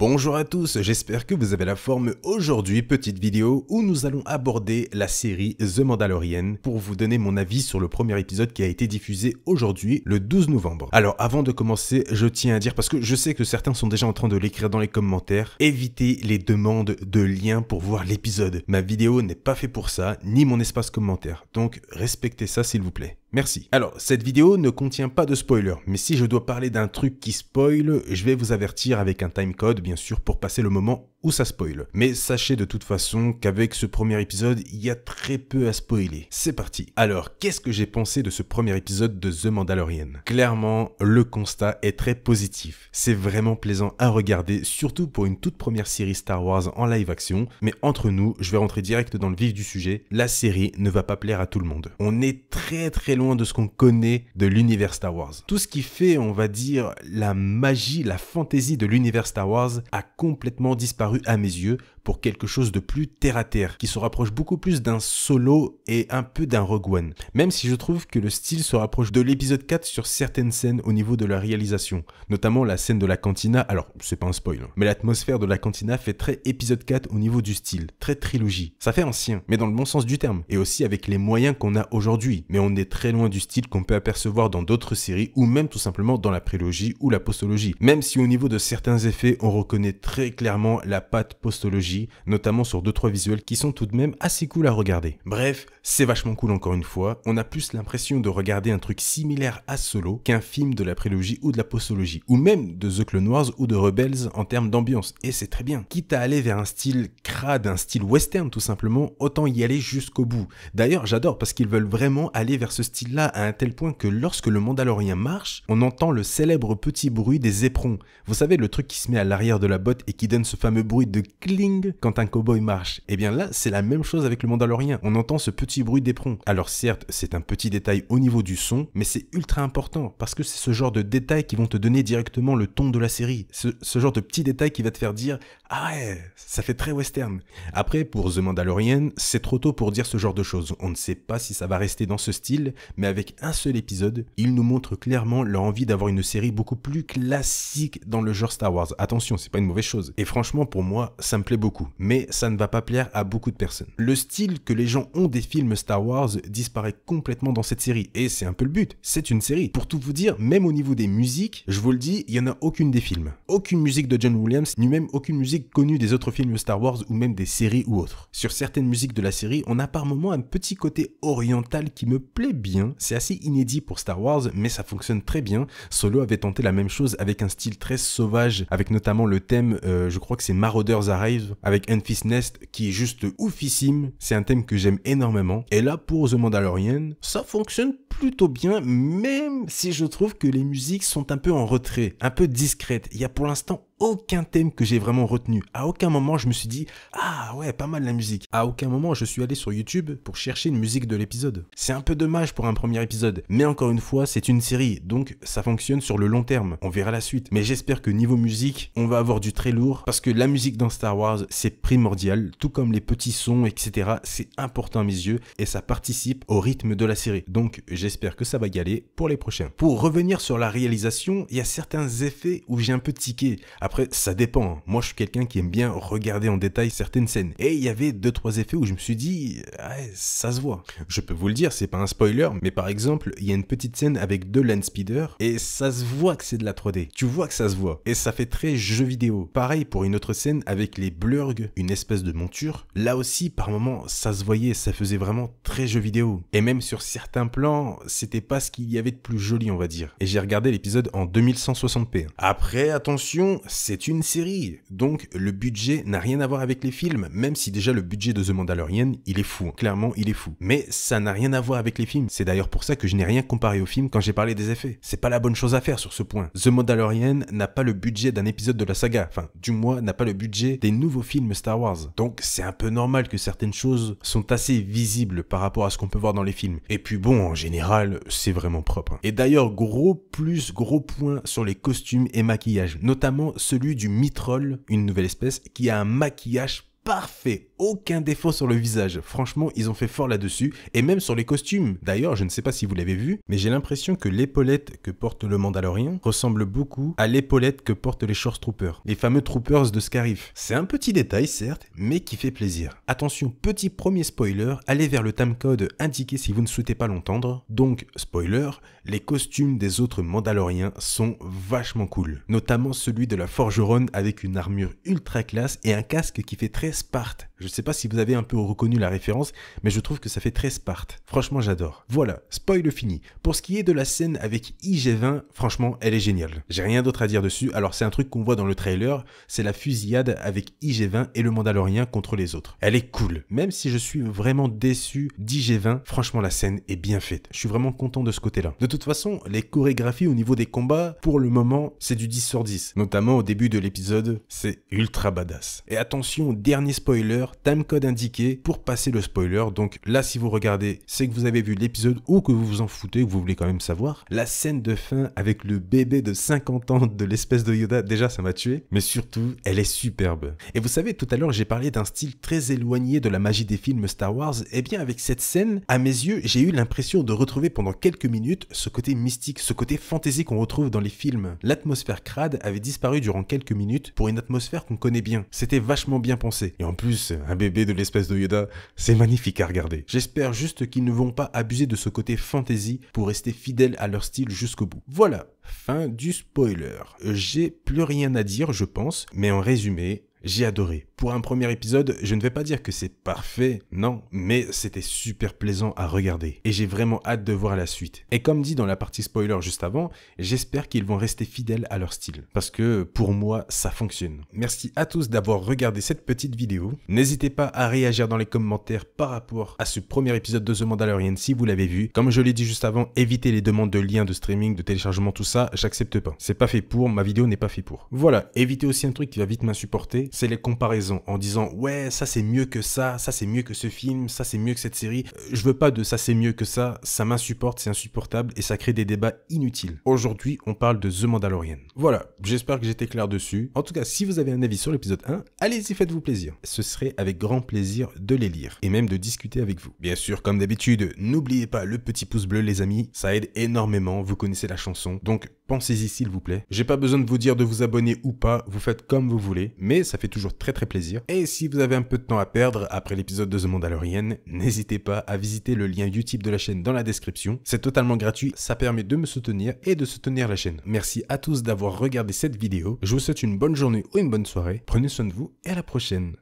Bonjour à tous, j'espère que vous avez la forme. Aujourd'hui, petite vidéo où nous allons aborder la série The Mandalorian pour vous donner mon avis sur le premier épisode qui a été diffusé aujourd'hui, le 12 novembre. Alors avant de commencer, je tiens à dire, parce que je sais que certains sont déjà en train de l'écrire dans les commentaires, évitez les demandes de liens pour voir l'épisode. Ma vidéo n'est pas faite pour ça, ni mon espace commentaire, donc respectez ça s'il vous plaît. Merci. Alors, cette vidéo ne contient pas de spoiler, mais si je dois parler d'un truc qui spoil, je vais vous avertir avec un timecode, bien sûr, pour passer le moment où ça spoil. Mais sachez de toute façon qu'avec ce premier épisode, il y a très peu à spoiler. C'est parti. Alors, qu'est-ce que j'ai pensé de ce premier épisode de The Mandalorian? Clairement, le constat est très positif. C'est vraiment plaisant à regarder, surtout pour une toute première série Star Wars en live action. Mais entre nous, je vais rentrer direct dans le vif du sujet. La série ne va pas plaire à tout le monde. On est très loin de ce qu'on connaît de l'univers Star Wars. Tout ce qui fait, on va dire, la magie, la fantaisie de l'univers Star Wars a complètement disparu à mes yeux pour quelque chose de plus terre-à-terre, qui se rapproche beaucoup plus d'un Solo et un peu d'un Rogue One. Même si je trouve que le style se rapproche de l'épisode 4 sur certaines scènes au niveau de la réalisation, notamment la scène de la cantina. Alors, c'est pas un spoil, mais l'atmosphère de la cantina fait très épisode 4 au niveau du style, très trilogie. Ça fait ancien, mais dans le bon sens du terme, et aussi avec les moyens qu'on a aujourd'hui. Mais on est très loin du style qu'on peut apercevoir dans d'autres séries, ou même tout simplement dans la prélogie ou la postologie. Même si au niveau de certains effets, on reconnaît très clairement la patte postologie, notamment sur 2-3 visuels qui sont tout de même assez cool à regarder. Bref, c'est vachement cool encore une fois, on a plus l'impression de regarder un truc similaire à Solo qu'un film de la prélogie ou de la postologie, ou même de The Clone Wars ou de Rebels en termes d'ambiance, et c'est très bien. Quitte à aller vers un style crade, un style western tout simplement, autant y aller jusqu'au bout. D'ailleurs, j'adore parce qu'ils veulent vraiment aller vers ce style-là à un tel point que lorsque le Mandalorien marche, on entend le célèbre petit bruit des éperons. Vous savez, le truc qui se met à l'arrière de la botte et qui donne ce fameux bruit de cling quand un cowboy marche. Et bien là, c'est la même chose avec le Mandalorien. On entend ce petit bruit d'éperon. Alors certes, c'est un petit détail au niveau du son, mais c'est ultra important parce que c'est ce genre de détails qui vont te donner directement le ton de la série. Ce genre de petit détail qui va te faire dire « Ah ouais, ça fait très western ». Après, pour The Mandalorian, c'est trop tôt pour dire ce genre de choses. On ne sait pas si ça va rester dans ce style, mais avec un seul épisode, ils nous montrent clairement leur envie d'avoir une série beaucoup plus classique dans le genre Star Wars. Attention, c'est pas une mauvaise chose. Et franchement, pour moi, ça me plaît beaucoup, mais ça ne va pas plaire à beaucoup de personnes. Le style que les gens ont des films Star Wars disparaît complètement dans cette série, et c'est un peu le but, c'est une série. Pour tout vous dire, même au niveau des musiques, je vous le dis, il n'y en a aucune des films. Aucune musique de John Williams, ni même aucune musique connue des autres films Star Wars, ou même des séries ou autres. Sur certaines musiques de la série, on a par moments un petit côté oriental qui me plaît bien, c'est assez inédit pour Star Wars, mais ça fonctionne très bien. Solo avait tenté la même chose avec un style très sauvage, avec notamment le thème, je crois que c'est Marauders Arrive, avec Enfys Nest qui est juste oufissime, c'est un thème que j'aime énormément. Et là pour The Mandalorian, ça fonctionne plutôt bien, même si je trouve que les musiques sont un peu en retrait, un peu discrètes. Il y a pour l'instant aucun thème que j'ai vraiment retenu. À aucun moment je me suis dit « Ah ouais, pas mal la musique ». À aucun moment je suis allé sur YouTube pour chercher une musique de l'épisode. C'est un peu dommage pour un premier épisode, mais encore une fois c'est une série, donc ça fonctionne sur le long terme. On verra la suite. Mais j'espère que niveau musique, on va avoir du très lourd, parce que la musique dans Star Wars c'est primordial, tout comme les petits sons, etc. C'est important à mes yeux, et ça participe au rythme de la série. Donc j'espère que ça va y aller pour les prochains. Pour revenir sur la réalisation, il y a certains effets où j'ai un peu tiqué. Après, ça dépend. Moi, je suis quelqu'un qui aime bien regarder en détail certaines scènes. Et il y avait 2-3 effets où je me suis dit, ouais, ça se voit. Je peux vous le dire, c'est pas un spoiler, mais par exemple, il y a une petite scène avec 2 land speeders et ça se voit que c'est de la 3D. Tu vois que ça se voit. Et ça fait très jeu vidéo. Pareil pour une autre scène avec les blurgs, une espèce de monture. Là aussi, par moments, ça se voyait, ça faisait vraiment très jeu vidéo. Et même sur certains plans, c'était pas ce qu'il y avait de plus joli, on va dire. Et j'ai regardé l'épisode en 2160p. Après, attention, c'est une série, donc le budget n'a rien à voir avec les films, même si déjà le budget de The Mandalorian, il est fou, clairement il est fou. Mais ça n'a rien à voir avec les films, c'est d'ailleurs pour ça que je n'ai rien comparé aux films quand j'ai parlé des effets. C'est pas la bonne chose à faire sur ce point. The Mandalorian n'a pas le budget d'un épisode de la saga, enfin du moins n'a pas le budget des nouveaux films Star Wars. Donc c'est un peu normal que certaines choses sont assez visibles par rapport à ce qu'on peut voir dans les films. Et puis bon, en général, c'est vraiment propre. Et d'ailleurs, gros point sur les costumes et maquillages, notamment celui du Mythrol, une nouvelle espèce, qui a un maquillage parfait, aucun défaut sur le visage. Franchement, ils ont fait fort là-dessus. Et même sur les costumes. D'ailleurs, je ne sais pas si vous l'avez vu, mais j'ai l'impression que l'épaulette que porte le Mandalorien ressemble beaucoup à l'épaulette que portent les Shore Troopers, les fameux Troopers de Scarif. C'est un petit détail, certes, mais qui fait plaisir. Attention, petit premier spoiler, allez vers le timecode indiqué si vous ne souhaitez pas l'entendre. Donc, spoiler, les costumes des autres Mandaloriens sont vachement cool. Notamment celui de la forgeronne avec une armure ultra classe et un casque qui fait très Sparte. Je sais pas si vous avez un peu reconnu la référence, mais je trouve que ça fait très Sparte. Franchement, j'adore. Voilà, spoil fini. Pour ce qui est de la scène avec IG-20, franchement, elle est géniale. J'ai rien d'autre à dire dessus. Alors, c'est un truc qu'on voit dans le trailer, c'est la fusillade avec IG-20 et le Mandalorien contre les autres. Elle est cool. Même si je suis vraiment déçu d'IG-20, franchement, la scène est bien faite. Je suis vraiment content de ce côté-là. De toute façon, les chorégraphies au niveau des combats, pour le moment, c'est du 10 sur 10. Notamment au début de l'épisode, c'est ultra badass. Et attention, dernier spoiler, timecode indiqué pour passer le spoiler. Donc là, si vous regardez, c'est que vous avez vu l'épisode ou que vous vous en foutez, que vous voulez quand même savoir. La scène de fin avec le bébé de 50 ans de l'espèce de Yoda, déjà ça m'a tué, mais surtout, elle est superbe. Et vous savez, tout à l'heure, j'ai parlé d'un style très éloigné de la magie des films Star Wars. Et bien avec cette scène, à mes yeux, j'ai eu l'impression de retrouver pendant quelques minutes ce côté mystique, ce côté fantasy qu'on retrouve dans les films. L'atmosphère crade avait disparu durant quelques minutes pour une atmosphère qu'on connaît bien. C'était vachement bien pensé. Et en plus, un bébé de l'espèce de Yoda, c'est magnifique à regarder. J'espère juste qu'ils ne vont pas abuser de ce côté fantasy pour rester fidèles à leur style jusqu'au bout. Voilà, fin du spoiler. J'ai plus rien à dire, je pense, mais en résumé, j'ai adoré. Pour un premier épisode, je ne vais pas dire que c'est parfait, non, mais c'était super plaisant à regarder. Et j'ai vraiment hâte de voir la suite. Et comme dit dans la partie spoiler juste avant, j'espère qu'ils vont rester fidèles à leur style. Parce que pour moi, ça fonctionne. Merci à tous d'avoir regardé cette petite vidéo. N'hésitez pas à réagir dans les commentaires par rapport à ce premier épisode de The Mandalorian si vous l'avez vu. Comme je l'ai dit juste avant, évitez les demandes de liens de streaming, de téléchargement, tout ça, j'accepte pas. C'est pas fait pour, ma vidéo n'est pas fait pour. Voilà, évitez aussi un truc qui va vite m'insupporter, c'est les comparaisons en disant ouais ça c'est mieux que ça c'est mieux que ce film, ça c'est mieux que cette série. Je veux pas de ça c'est mieux que ça m'insupporte, c'est insupportable et ça crée des débats inutiles. Aujourd'hui on parle de The Mandalorian. Voilà, j'espère que j'étais clair dessus. En tout cas si vous avez un avis sur l'épisode 1, allez-y faites-vous plaisir. Ce serait avec grand plaisir de les lire et même de discuter avec vous. Bien sûr comme d'habitude, n'oubliez pas le petit pouce bleu les amis, ça aide énormément, vous connaissez la chanson, donc pensez-y s'il vous plaît. J'ai pas besoin de vous dire de vous abonner ou pas, vous faites comme vous voulez, mais ça fait toujours très plaisir. Et si vous avez un peu de temps à perdre après l'épisode de The Mandalorian, n'hésitez pas à visiter le lien YouTube de la chaîne dans la description. C'est totalement gratuit, ça permet de me soutenir et de soutenir la chaîne. Merci à tous d'avoir regardé cette vidéo. Je vous souhaite une bonne journée ou une bonne soirée. Prenez soin de vous et à la prochaine.